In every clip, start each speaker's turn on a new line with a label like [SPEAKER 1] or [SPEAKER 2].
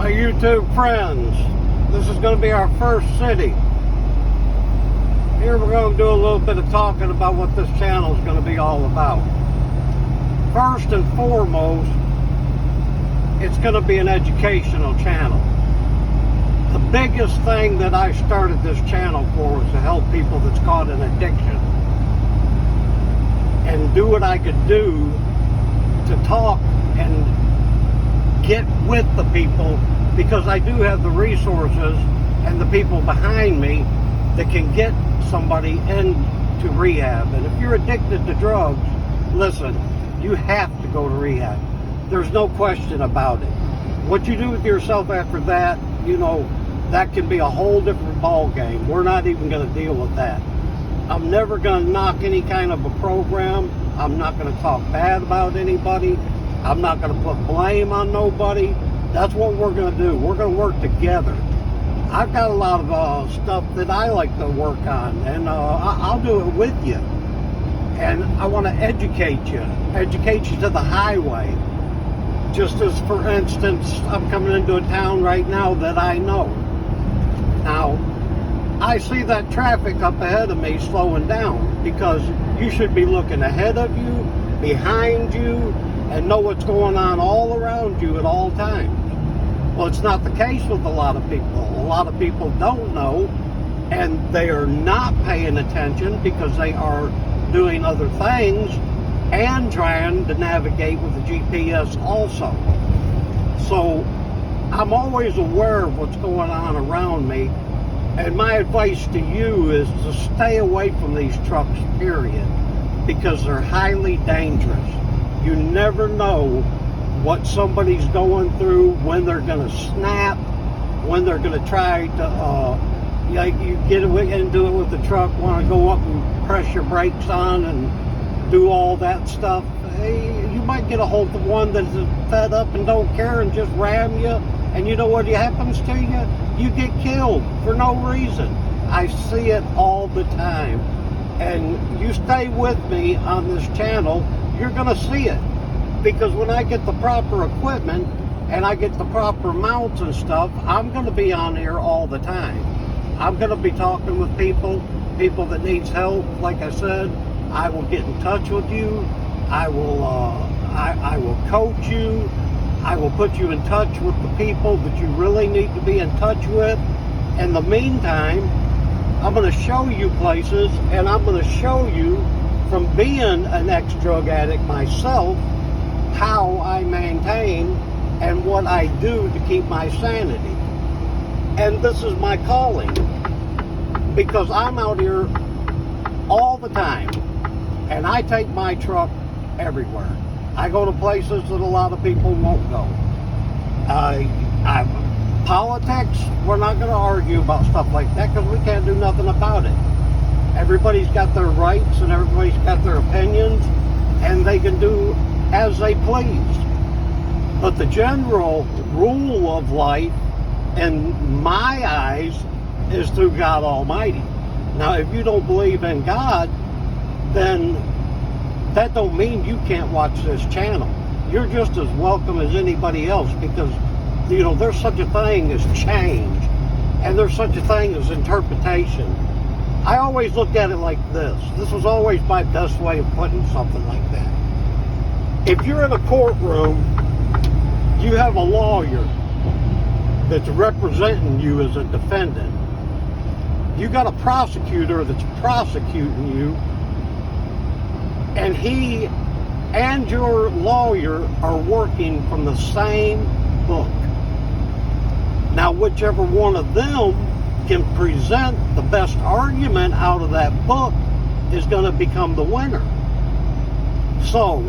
[SPEAKER 1] My YouTube friends, this is going to be our first city. Here we're going to do a little bit of talking about what this channel is going to be all about. First and foremost, it's going to be an educational channel. The biggest thing that I started this channel for was to help people that's caught in addiction and do what I could do to talk and get with the people, because I do have the resources and the people behind me that can get somebody into rehab. And if you're addicted to drugs, listen, you have to go to rehab. There's no question about it. What you do with yourself after that, you know, that can be a whole different ball game. We're not even going to deal with that. I'm never going to knock any kind of a program. I'm not going to talk bad about anybody. I'm not going to put blame on nobody. That's what we're going to do. We're going to work together. I've got a lot of stuff that I like to work on, and I'll do it with you. And I want to educate you to the highway. Just as, for instance, I'm coming into a town right now that I know. Now, I see that traffic up ahead of me slowing down, because you should be looking ahead of you, behind you, and know what's going on all around you at all times. Well, it's not the case with a lot of people. A lot of people don't know, and they are not paying attention because they are doing other things and trying to navigate with the GPS also. So I'm always aware of what's going on around me, and my advice to you is to stay away from these trucks, period, because they're highly dangerous. You never know what somebody's going through, when they're going to snap, when they're going to try to, you get into it with the truck, want to go up and press your brakes on and do all that stuff. Hey, you might get a hold of one that's fed up and don't care and just ram you, and you know what happens to you? You get killed for no reason. I see it all the time. And you stay with me on this channel, you're going to see it. Because when I get the proper equipment and I get the proper mounts and stuff, I'm going to be on here all the time. I'm going to be talking with people that needs help. Like I said, I will get in touch with you. I will coach you. I will put you in touch with the people that you really need to be in touch with. In the meantime, I'm going to show you places, and I'm going to show you, from being an ex-drug addict myself, how I maintain and what I do to keep my sanity. And this is my calling, because I'm out here all the time, and I take my truck everywhere. I go to places that a lot of people won't go. Politics, we're not going to argue about stuff like that, because we can't do nothing about it. Everybody's got their rights and everybody's got their opinions, and they can do as they please. But the general rule of life, in my eyes, is through God Almighty. Now, if you don't believe in God, then that don't mean you can't watch this channel. You're just as welcome as anybody else, because, you know, there's such a thing as change, and there's such a thing as interpretation. I always look at it like this. This was always my best way of putting something like that. If you're in a courtroom, you have a lawyer that's representing you as a defendant. You got a prosecutor that's prosecuting you, and he and your lawyer are working from the same book. Now, whichever one of them can present the best argument out of that book is going to become the winner. So,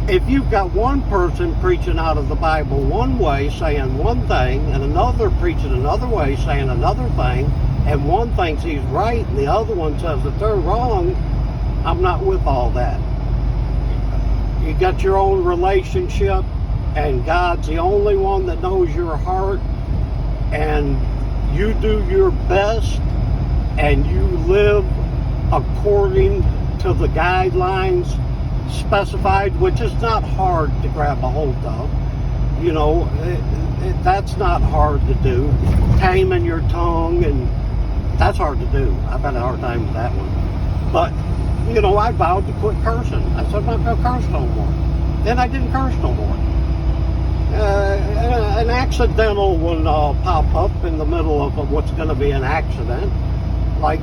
[SPEAKER 1] if you've got one person preaching out of the Bible one way, saying one thing, and another preaching another way, saying another thing, and one thinks he's right and the other one says that they're wrong, I'm not with all that. You got your own relationship, and God's the only one that knows your heart, and you do your best, and you live according to the guidelines specified, which is not hard to grab a hold of. You know, that's not hard to do. Taming your tongue, and that's hard to do. I've had a hard time with that one. But, you know, I vowed to quit cursing. I said, I'm not going to curse no more. Then I didn't curse no more. An accidental one pop up in the middle of what's going to be an accident. Like,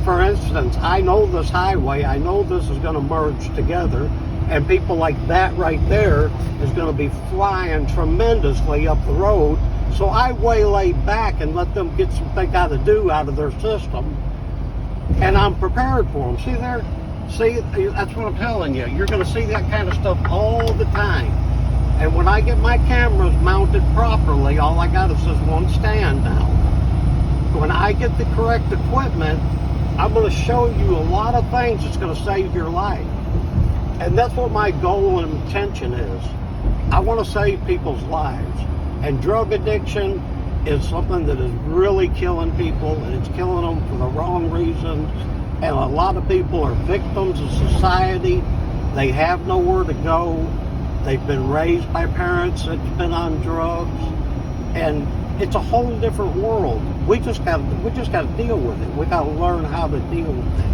[SPEAKER 1] for instance, I know this highway, I know this is going to merge together, and people like that right there is going to be flying tremendously up the road. So I waylay back and let them get something they got to do out of their system, and I'm prepared for them. See there? See, that's what I'm telling you. You're going to see that kind of stuff all the time. And when I get my cameras mounted properly, all I got is this one stand now. When I get the correct equipment, I'm going to show you a lot of things that's going to save your life. And that's what my goal and intention is. I want to save people's lives. And drug addiction is something that is really killing people, and it's killing them for the wrong reasons. And a lot of people are victims of society. They have nowhere to go. They've been raised by parents that's been on drugs. And it's a whole different world. We just got to deal with it. We got to learn how to deal with it.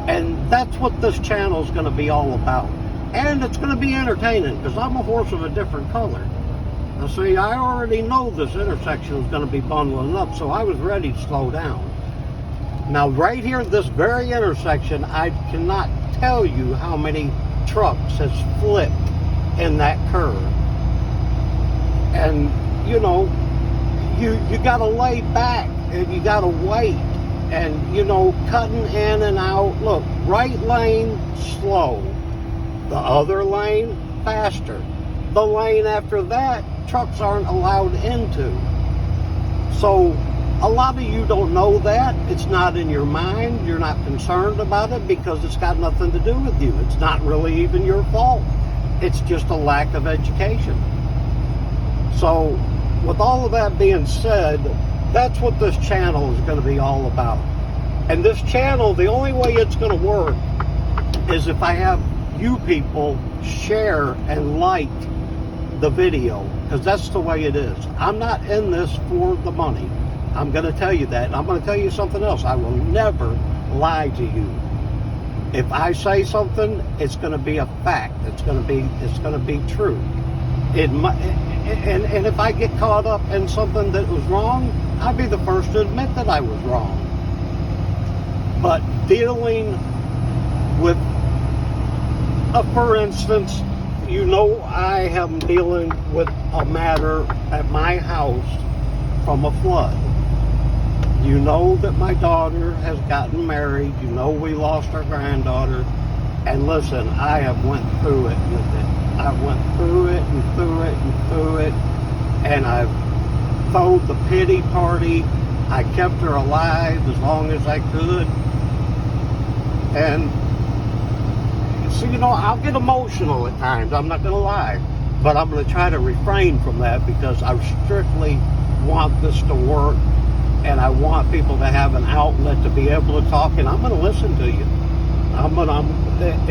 [SPEAKER 1] And that's what this channel is going to be all about. And it's going to be entertaining, because I'm a horse of a different color. Now see, I already know this intersection is going to be bundling up, so I was ready to slow down. Now right here, this very intersection, I cannot tell you how many trucks has flipped in that curve. And you know, you got to lay back and you got to wait, and you know, cutting in and out. Look, right lane slow, the other lane faster, the lane after that trucks aren't allowed into. So a lot of you don't know that. It's not in your mind. You're not concerned about it because it's got nothing to do with you. It's not really even your fault. It's just a lack of education. So with all of that being said, that's what this channel is going to be all about. And this channel, the only way it's going to work is if I have you people share and like the video, because that's the way it is. I'm not in this for the money. I'm going to tell you that. And I'm going to tell you something else. I will never lie to you. If I say something, it's going to be a fact. It's going to be true. And if I get caught up in something that was wrong, I'll be the first to admit that I was wrong. But dealing with, for instance, you know, I am dealing with a matter at my house from a flood. You know that my daughter has gotten married. You know we lost our granddaughter. And listen, I have went through it with it. I went through it and through it and through it. And I've thrown the pity party. I kept her alive as long as I could. And so, you know, I'll get emotional at times. I'm not going to lie. But I'm going to try to refrain from that, because I strictly want this to work. And I want people to have an outlet to be able to talk, and I'm going to listen to you.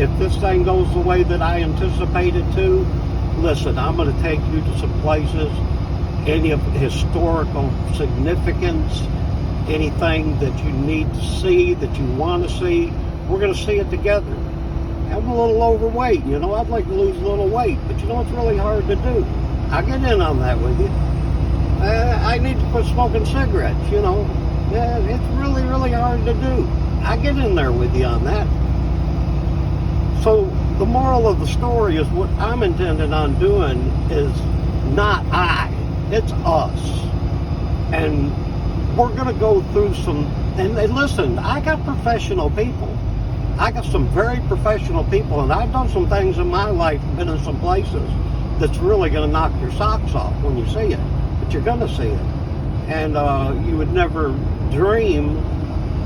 [SPEAKER 1] If this thing goes the way that I anticipate it to, listen, I'm going to take you to some places, any of historical significance, anything that you need to see, that you want to see, we're going to see it together. I'm a little overweight, you know, I'd like to lose a little weight, but you know, it's really hard to do. I'll get in on that with you. I need to quit smoking cigarettes, you know. Yeah, it's really, really hard to do. I get in there with you on that. So the moral of the story is, what I'm intending on doing is not I, it's us. And we're going to go through some, and listen, I got professional people. I got some very professional people, and I've done some things in my life, been in some places that's really going to knock your socks off when you see it. You're going to see it, and you would never dream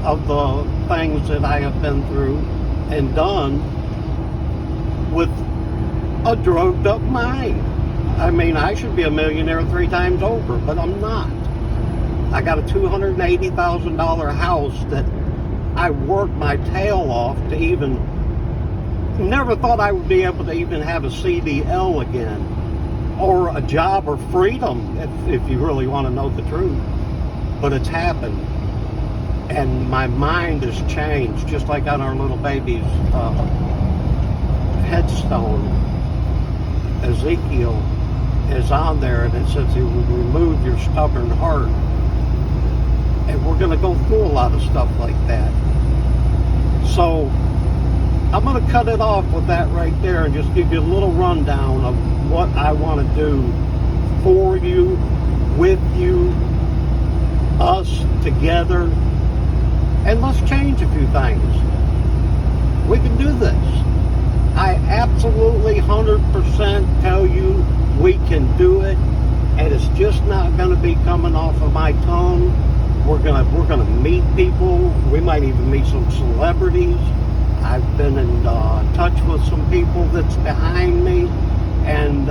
[SPEAKER 1] of the things that I have been through and done with a drugged up mind. I mean, I should be a millionaire 3 times over, but I'm not. I got a $280,000 house that I worked my tail off to never thought I would be able to even have a CDL again. or a job or freedom, if you really want to know the truth. But it's happened. And my mind has changed, just like on our little baby's headstone. Ezekiel is on there, and it says he will remove your stubborn heart. And we're going to go through a lot of stuff like that. So I'm going to cut it off with that right there and just give you a little rundown of what I want to do for you, with you, us together. And let's change a few things. We can do this. I absolutely 100% tell you we can do it, and it's just not going to be coming off of my tongue. We're gonna meet people. We might even meet some celebrities. I've been in touch with some people that's behind me, and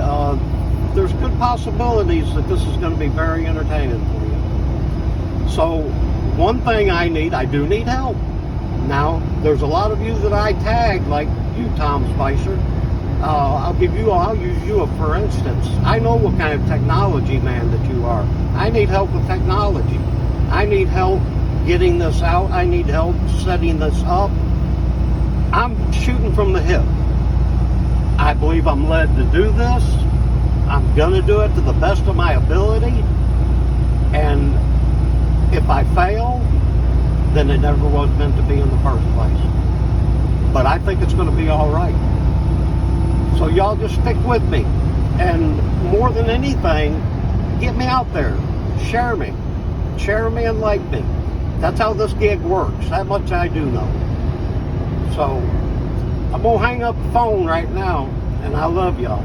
[SPEAKER 1] there's good possibilities that this is going to be very entertaining for you. So one thing I do need help. Now, there's a lot of you that I tag, like you, Tom Spicer. I'll use you for instance. I know what kind of technology man that you are. I need help with technology. I need help getting this out. I need help setting this up. I'm shooting from the hip. I believe I'm led to do this. I'm going to do it to the best of my ability. And if I fail, then it never was meant to be in the first place. But I think it's going to be all right. So y'all just stick with me. And more than anything, get me out there. Share me. Share me and like me. That's how this gig works. That much I do know. So I'm going to hang up the phone right now. And I love y'all.